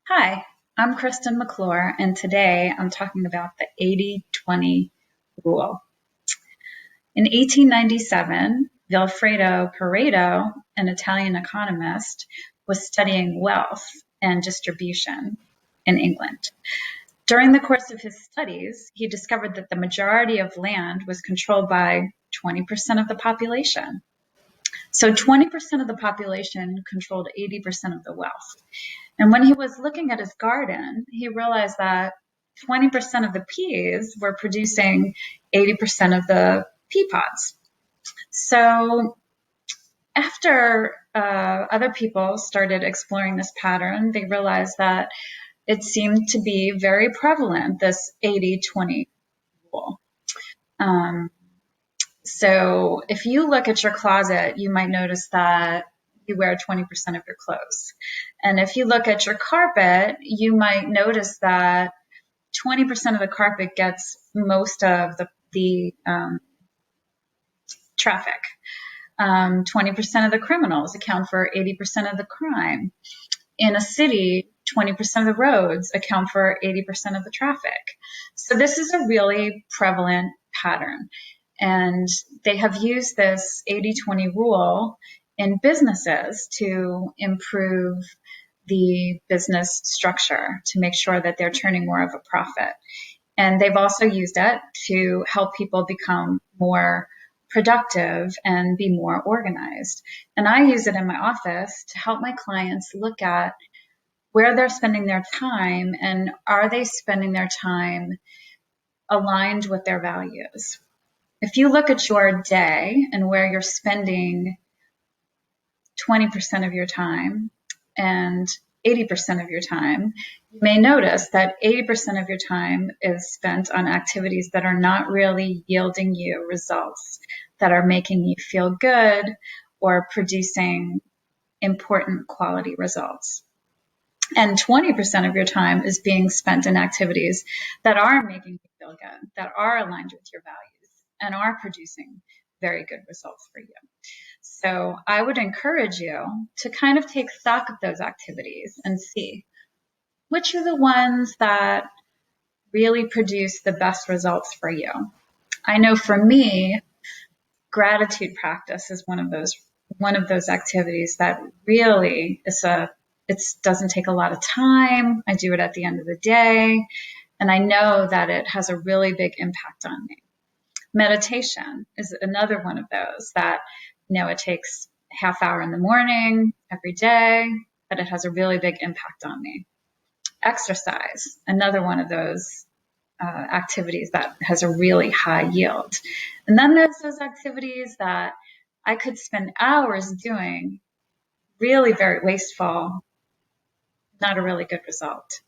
Hi, I'm Kristen McClure, and today I'm talking about the 80-20 rule. In 1897, Vilfredo Pareto, an Italian economist, was studying wealth and distribution in England. During the course of his studies, he discovered that the majority of land was controlled by 20% of the population. So 20% of the population controlled 80% of the wealth. And when he was looking at his garden, he realized that 20% of the peas were producing 80% of the pea pods. So after other people started exploring this pattern, they realized that it seemed to be very prevalent, this 80-20 rule. So if you look at your closet, you might notice that you wear 20% of your clothes. And if you look at your carpet, you might notice that 20% of the carpet gets most of the traffic. 20% of the criminals account for 80% of the crime. In a city, 20% of the roads account for 80% of the traffic. So this is a really prevalent pattern. And they have used this 80-20 rule in businesses to improve the business structure, to make sure that they're turning more of a profit. And they've also used it to help people become more productive and be more organized. And I use it in my office to help my clients look at where they're spending their time and are they spending their time aligned with their values. If you look at your day and where you're spending 20% of your time and 80% of your time, you may notice that 80% of your time is spent on activities that are not really yielding you results, that are making you feel good or producing important quality results. And 20% of your time is being spent in activities that are making you feel good, that are aligned with your values, and are producing very good results for you. So I would encourage you to kind of take stock of those activities and see which are the ones that really produce the best results for you. I know for me, gratitude practice is one of those activities that really it doesn't take a lot of time. I do it at the end of the day, and I know that it has a really big impact on me. Meditation is another one of those that, it takes half hour in the morning every day, but it has a really big impact on me. Exercise, another one of those activities that has a really high yield. And then there's those activities that I could spend hours doing, really very wasteful, not a really good result.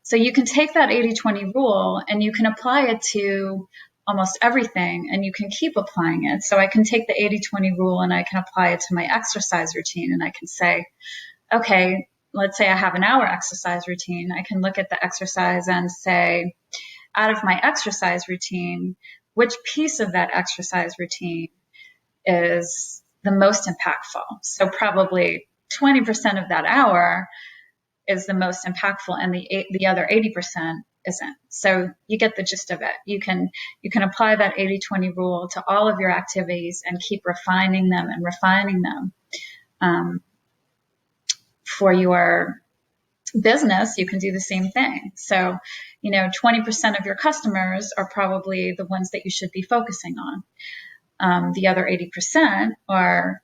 So you can take that 80-20 rule and you can apply it to almost everything, and you can keep applying it. So I can take the 80-20 rule and I can apply it to my exercise routine, and I can say, okay, let's say I have an hour exercise routine. I can look at the exercise and say, out of my exercise routine, which piece of that exercise routine is the most impactful? So probably 20% of that hour is the most impactful, and the other 80% isn't. So you get the gist of it. You can apply that 80-20 rule to all of your activities and keep refining them and refining them. For your business, you can do the same thing. So, 20% of your customers are probably the ones that you should be focusing on. The other 80% are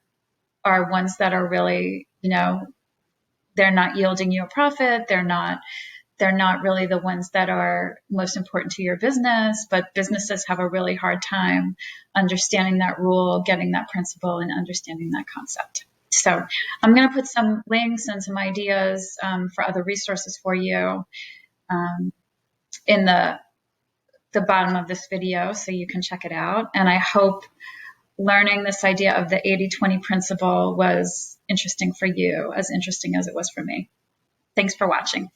ones that are really, they're not yielding you a profit. They're not really the ones that are most important to your business, but businesses have a really hard time understanding that rule, getting that principle, and understanding that concept. So I'm going to put some links and some ideas for other resources for you in the bottom of this video so you can check it out. And I hope learning this idea of the 80-20 principle was interesting for you, as interesting as it was for me. Thanks for watching.